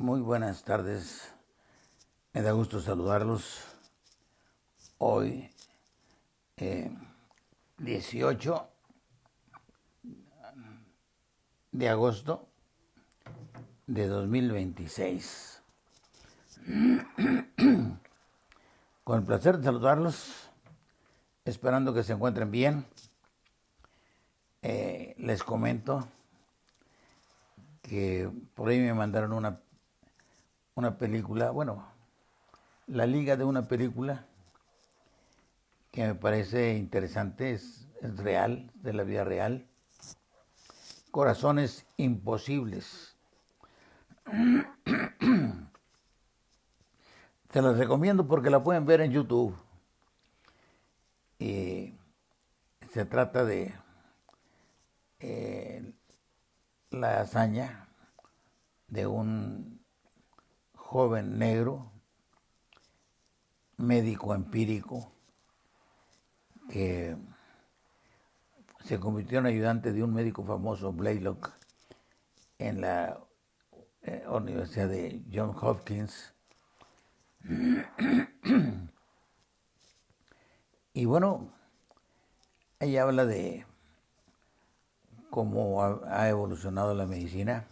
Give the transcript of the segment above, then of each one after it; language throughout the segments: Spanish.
Muy buenas tardes, me da gusto saludarlos. Hoy, 18 de agosto de 2026. Con el placer de saludarlos, esperando que se encuentren bien. Les comento que por ahí me mandaron una película, la liga de una película que me parece interesante, es real, de la vida real. Corazones imposibles. Se las recomiendo porque la pueden ver en YouTube. Y se trata de la hazaña de un joven negro, médico empírico, que se convirtió en ayudante de un médico famoso, Blaylock, en la Universidad de Johns Hopkins. Y bueno, ella habla de cómo ha evolucionado la medicina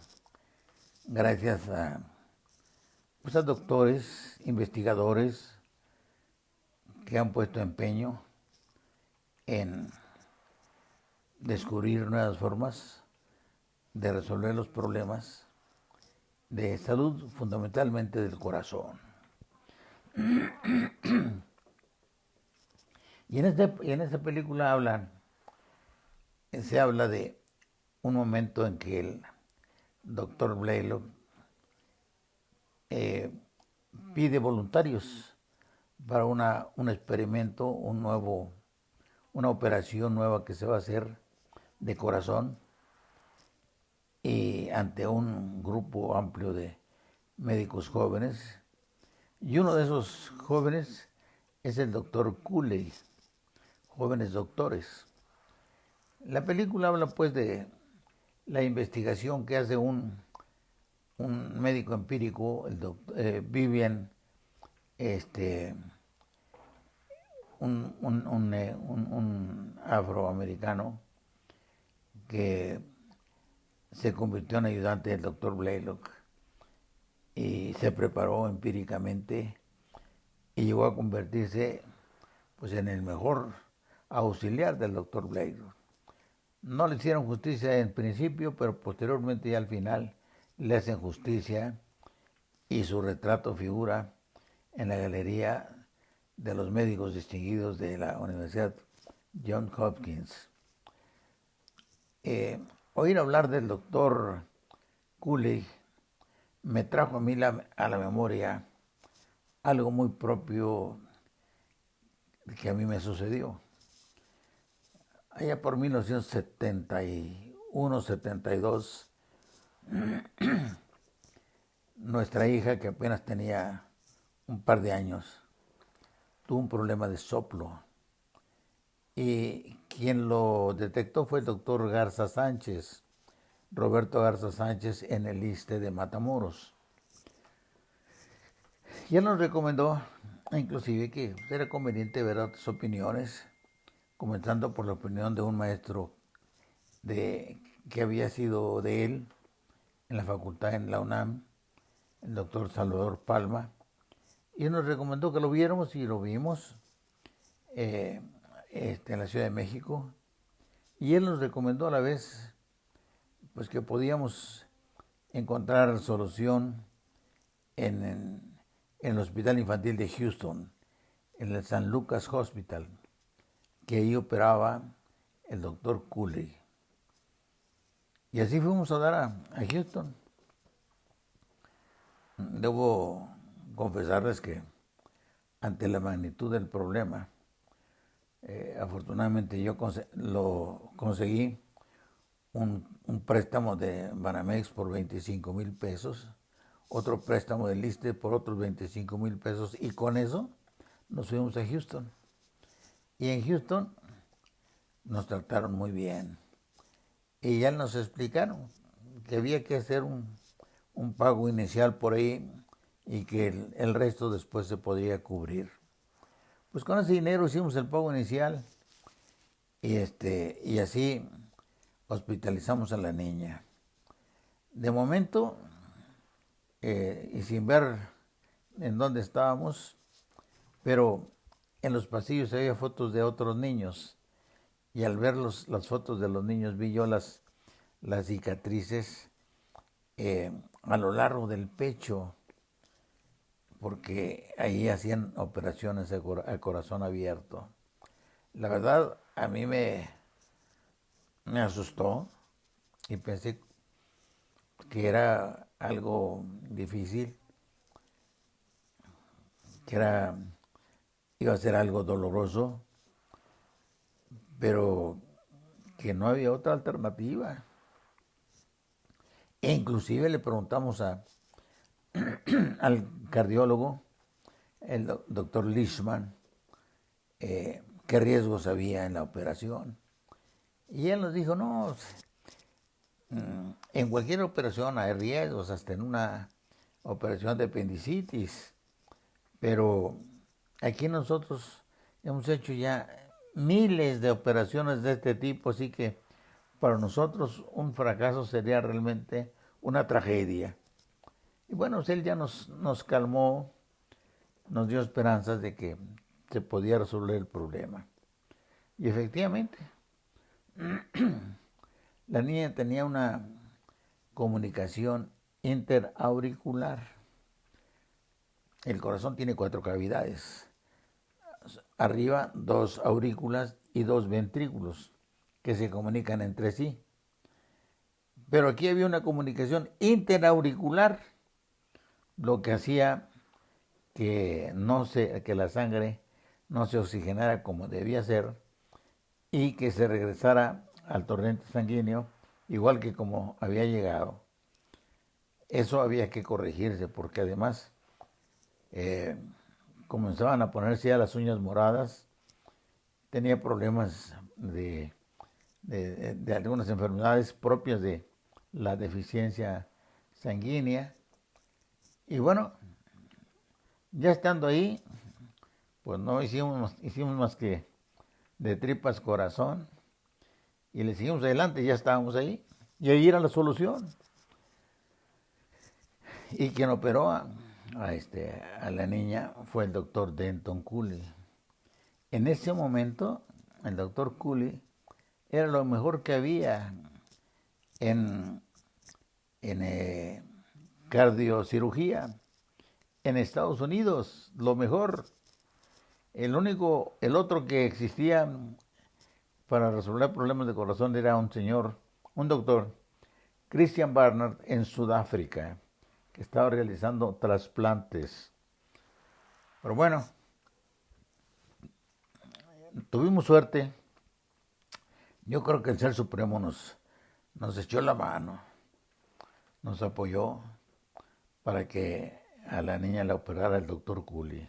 gracias a doctores, investigadores que han puesto empeño en descubrir nuevas formas de resolver los problemas de salud, fundamentalmente del corazón. Y en esta película se habla de un momento en que el doctor Blaylock pide voluntarios para un experimento, una operación nueva que se va a hacer de corazón, y ante un grupo amplio de médicos jóvenes. Y uno de esos jóvenes es el doctor Cooley, jóvenes doctores. La película habla pues de la investigación que hace un médico empírico, el doctor Vivian, un afroamericano que se convirtió en ayudante del doctor Blaylock y se preparó empíricamente y llegó a convertirse pues en el mejor auxiliar del doctor Blaylock. No le hicieron justicia en principio, pero posteriormente y al final le hacen justicia y su retrato figura en la galería de los médicos distinguidos de la Universidad Johns Hopkins. Oír hablar del doctor Cooley me trajo a mí a la memoria algo muy propio que a mí me sucedió. Allá por 1971-72, nuestra hija, que apenas tenía un par de años, tuvo un problema de soplo. Y quien lo detectó fue el doctor Garza Sánchez, Roberto Garza Sánchez, en el ISSSTE de Matamoros. Y él nos recomendó, inclusive, que era conveniente ver otras opiniones, comenzando por la opinión de un maestro que había sido de él en la facultad en la UNAM, el doctor Salvador Palma, y nos recomendó que lo viéramos y lo vimos en la Ciudad de México. Y él nos recomendó a la vez pues que podíamos encontrar solución en el Hospital Infantil de Houston, en el San Lucas Hospital, que ahí operaba el doctor Cooley. Y así fuimos a dar a Houston. Debo confesarles que ante la magnitud del problema, afortunadamente yo conseguí un préstamo de Banamex por 25,000 pesos, otro préstamo del ISSSTE por otros 25,000 pesos, y con eso nos fuimos a Houston. Y en Houston nos trataron muy bien. Y ya nos explicaron que había que hacer un pago inicial por ahí y que el resto después se podría cubrir. Pues con ese dinero hicimos el pago inicial y así hospitalizamos a la niña. De momento, y sin ver en dónde estábamos, pero en los pasillos había fotos de otros niños y al ver las fotos de los niños vi yo las cicatrices a lo largo del pecho, porque ahí hacían operaciones a corazón abierto. La verdad, a mí me asustó y pensé que era algo difícil, que iba a ser algo doloroso, pero que no había otra alternativa. E inclusive le preguntamos al cardiólogo, el doctor Lischman, qué riesgos había en la operación. Y él nos dijo, no, en cualquier operación hay riesgos, hasta en una operación de apendicitis, pero aquí nosotros hemos hecho ya miles de operaciones de este tipo, así que para nosotros un fracaso sería realmente una tragedia. Y bueno, él ya nos calmó, nos dio esperanzas de que se podía resolver el problema. Y efectivamente, la niña tenía una comunicación interauricular. El corazón tiene 4 cavidades. Arriba 2 aurículas y 2 ventrículos que se comunican entre sí. Pero aquí había una comunicación interauricular, lo que hacía que que la sangre no se oxigenara como debía ser y que se regresara al torrente sanguíneo igual que como había llegado. Eso había que corregirse porque además comenzaban a ponerse ya las uñas moradas, tenía problemas de algunas enfermedades propias de la deficiencia sanguínea. Y bueno, ya estando ahí, pues no hicimos más que de tripas corazón y le seguimos adelante, ya estábamos ahí. Y ahí era la solución. Y quien operó a la niña fue el doctor Denton Cooley. En ese momento, el doctor Cooley era lo mejor que había en cardiocirugía en Estados Unidos, lo mejor. El otro que existía para resolver problemas de corazón era un doctor, Christian Barnard, en Sudáfrica, que estaba realizando trasplantes. Pero bueno, tuvimos suerte. Yo creo que el Ser Supremo nos echó la mano, nos apoyó para que a la niña la operara el doctor Cooley.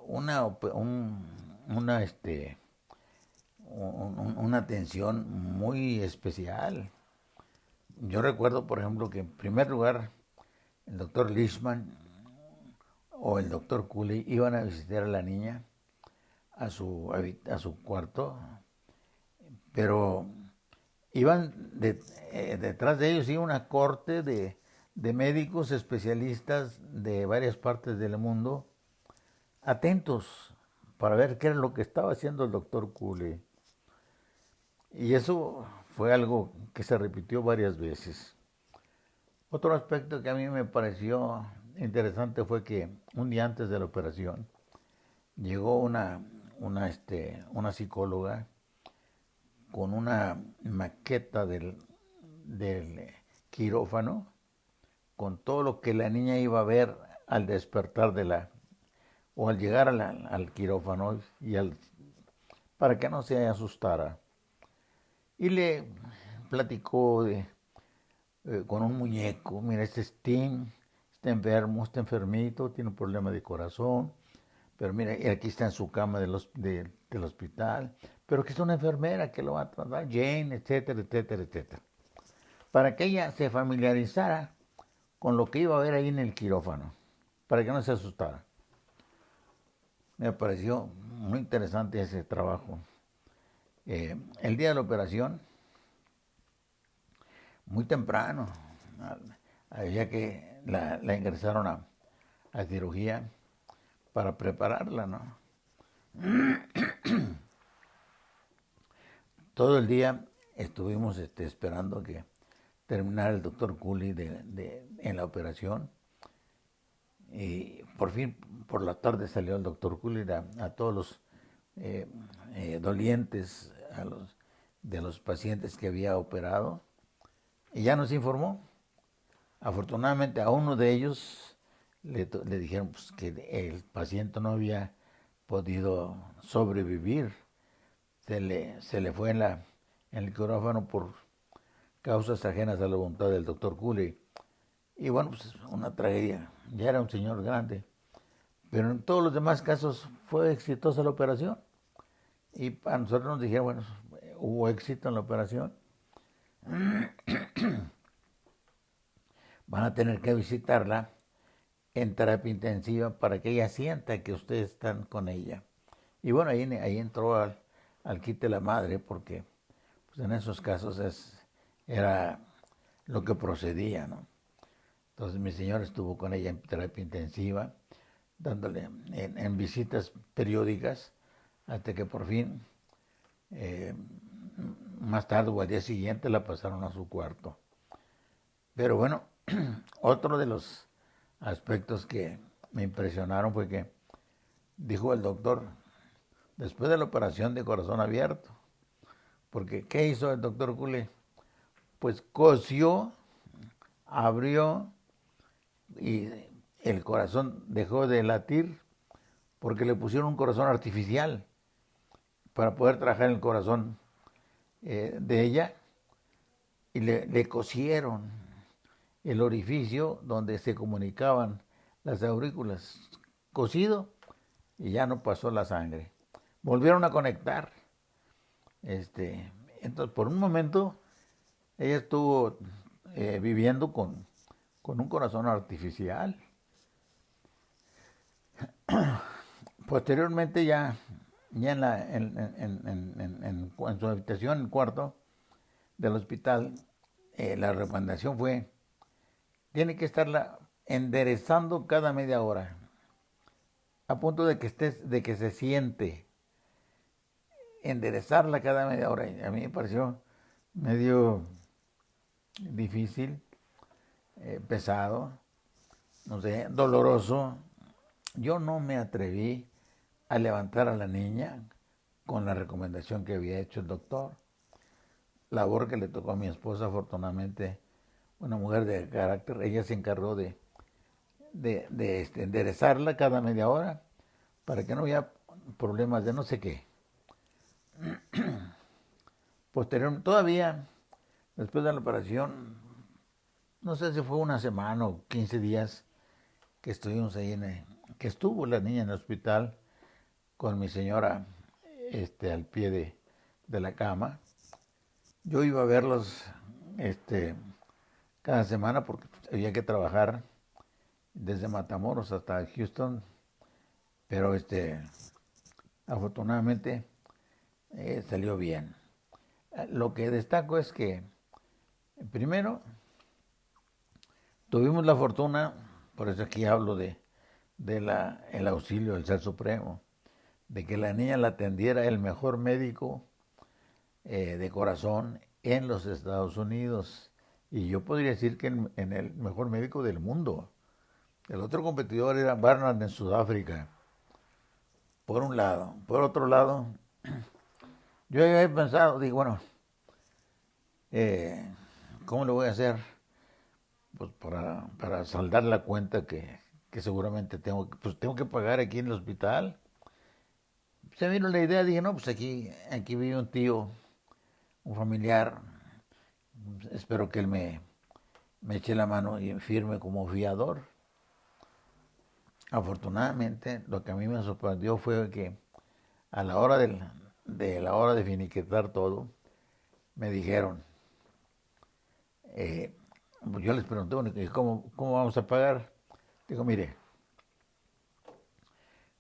Una atención muy especial. Yo recuerdo, por ejemplo, que en primer lugar el doctor Lischman o el doctor Cooley iban a visitar a la niña a su cuarto, pero detrás de ellos iba una corte de médicos especialistas de varias partes del mundo, atentos para ver qué era lo que estaba haciendo el doctor Cooley. Y eso fue algo que se repitió varias veces. Otro aspecto que a mí me pareció interesante fue que un día antes de la operación llegó una psicóloga con una maqueta del quirófano, con todo lo que la niña iba a ver al despertar o al llegar al quirófano para que no se asustara. Y le platicó con un muñeco, mira, este es Tim, está enfermo, está enfermito, tiene un problema de corazón, pero mira, aquí está en su cama del hospital, pero que es una enfermera que lo va a tratar, Jane, etcétera, etcétera, etcétera. para que ella se familiarizara con lo que iba a ver ahí en el quirófano, para que no se asustara. Me pareció muy interesante ese trabajo. El día de la operación, muy temprano, había que la ingresaron a cirugía para prepararla, ¿no? Todo el día estuvimos esperando que terminara el doctor Cooley en la operación. Y por fin, por la tarde salió el doctor Cooley a todos los dolientes, de los pacientes que había operado, y ya nos informó. Afortunadamente a uno de ellos le dijeron pues, que el paciente no había podido sobrevivir. Se le fue en el quirófano por causas ajenas a la voluntad del doctor Cooley. Y bueno, pues una tragedia. Ya era un señor grande. Pero en todos los demás casos fue exitosa la operación. Y a nosotros nos dijeron, bueno, hubo éxito en la operación. Van a tener que visitarla en terapia intensiva para que ella sienta que ustedes están con ella. Y bueno, ahí entró al quite la madre, porque pues en esos casos era lo que procedía, ¿no? Entonces mi señora estuvo con ella en terapia intensiva, dándole en visitas periódicas, hasta que por fin, eh, más tarde o al día siguiente, la pasaron a su cuarto. Pero bueno, otro de los aspectos que me impresionaron fue que dijo el doctor, después de la operación de corazón abierto, porque ¿qué hizo el doctor Cooley? Pues cosió, abrió y el corazón dejó de latir porque le pusieron un corazón artificial para poder trabajar en el corazón de ella, y le cosieron el orificio donde se comunicaban las aurículas, cosido, y ya no pasó la sangre. Volvieron a conectar. Entonces, por un momento, ella estuvo viviendo con un corazón artificial. Posteriormente, ya en su habitación, en el cuarto del hospital, la recomendación fue, tiene que estarla enderezando cada media hora, a punto de que se siente, enderezarla cada media hora. A mí me pareció medio difícil, pesado, no sé, doloroso. Yo no me atreví a levantar a la niña con la recomendación que había hecho el doctor. Labor que le tocó a mi esposa, afortunadamente, una mujer de carácter. Ella se encargó de enderezarla cada media hora para que no hubiera problemas de no sé qué. Posteriormente, todavía, después de la operación, no sé si fue una semana o 15 días que estuvimos ahí, que estuvo la niña en el hospital con mi señora al pie de la cama. Yo iba a verlos cada semana porque había que trabajar desde Matamoros hasta Houston, pero afortunadamente salió bien. Lo que destaco es que, primero, tuvimos la fortuna, por eso aquí hablo el auxilio del Ser Supremo, de que la niña la atendiera el mejor médico de corazón en los Estados Unidos. Y yo podría decir que en el mejor médico del mundo. El otro competidor era Barnard en Sudáfrica, por un lado. Por otro lado, yo había pensado, digo, bueno, ¿cómo lo voy a hacer? Pues para saldar la cuenta que seguramente tengo que pagar aquí en el hospital. Se vino la idea, dije, no, pues aquí vive un tío, un familiar, espero que él me eche la mano y firme como fiador. Afortunadamente, lo que a mí me sorprendió fue que a la hora de la hora de finiquitar todo, me dijeron, Pues yo les pregunté, bueno, ¿y cómo vamos a pagar? Digo, mire,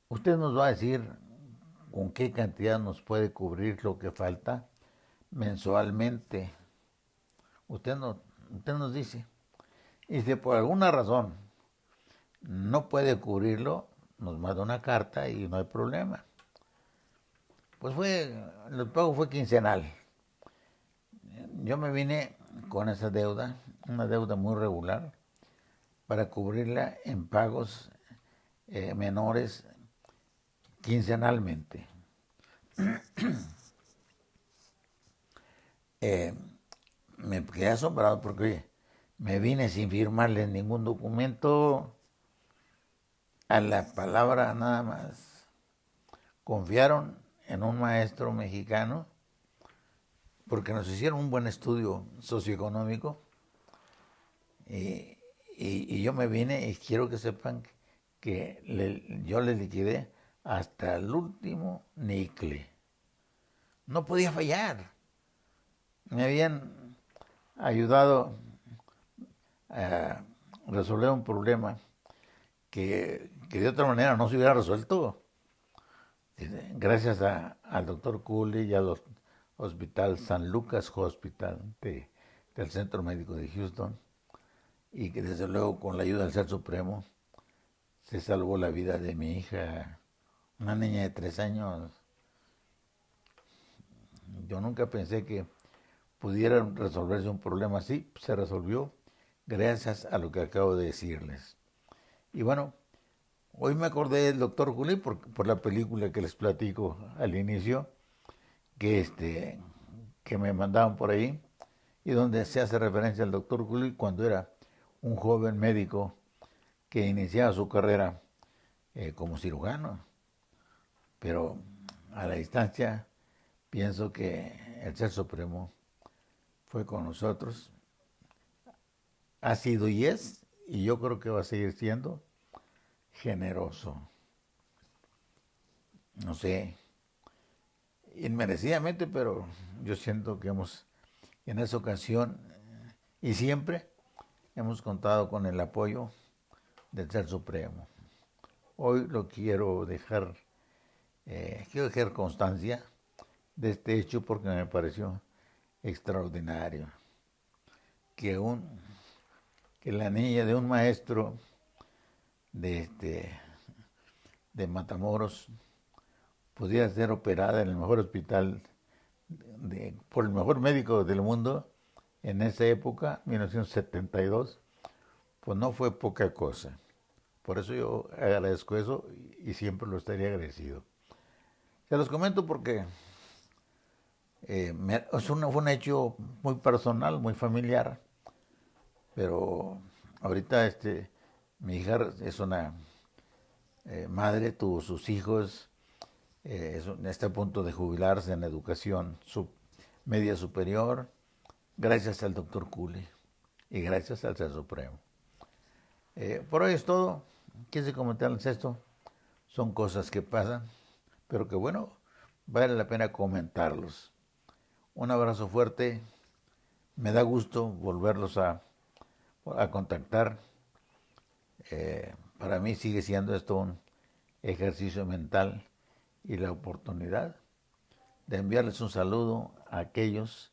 usted nos va a decir con qué cantidad nos puede cubrir lo que falta mensualmente. Usted, no, usted nos dice. Y si por alguna razón no puede cubrirlo, nos manda una carta y no hay problema. Pues el pago fue quincenal. Yo me vine con esa deuda, una deuda muy regular, para cubrirla en pagos menores quincenalmente. Eh, Me quedé asombrado porque, oye, me vine sin firmarle ningún documento, a la palabra nada más. Confiaron en un maestro mexicano porque nos hicieron un buen estudio socioeconómico y, y yo me vine y quiero que sepan que yo le liquidé hasta el último nicle. No podía fallar. Me habían ayudado a resolver un problema que de otra manera no se hubiera resuelto. Gracias al doctor Cooley y al Hospital San Lucas Hospital del Centro Médico de Houston, y que desde luego con la ayuda del Ser Supremo se salvó la vida de mi hija, una niña de 3 años. Yo nunca pensé que pudiera resolverse un problema así. Se resolvió gracias a lo que acabo de decirles. Y bueno, hoy me acordé del doctor Cooley por la película que les platico al inicio, que me mandaban por ahí, y donde se hace referencia al doctor Cooley cuando era un joven médico que iniciaba su carrera como cirujano. Pero a la distancia pienso que el Ser Supremo fue con nosotros, ha sido y es, y yo creo que va a seguir siendo generoso. No sé, inmerecidamente, pero yo siento que en esa ocasión y siempre, hemos contado con el apoyo del Ser Supremo. Hoy quiero dejar constancia de este hecho porque me pareció extraordinario que que la niña de un maestro de de Matamoros pudiera ser operada en el mejor hospital por el mejor médico del mundo en esa época, 1972, pues no fue poca cosa. Por eso yo agradezco eso y siempre lo estaría agradecido. Se los comento porque fue un hecho muy personal, muy familiar, pero ahorita mi hija es una madre, tuvo sus hijos, está a punto de jubilarse en educación media superior, gracias al doctor Cooley y gracias al Ser Supremo. Por hoy es todo. Quise comentarles esto. Son cosas que pasan, pero que bueno, vale la pena comentarlos. Un abrazo fuerte. Me da gusto volverlos a contactar. Para mí sigue siendo esto un ejercicio mental y la oportunidad de enviarles un saludo a aquellos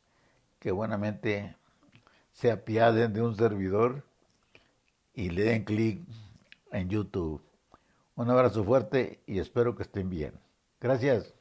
que buenamente se apiaden de un servidor y le den clic en YouTube. Un abrazo fuerte y espero que estén bien. Gracias.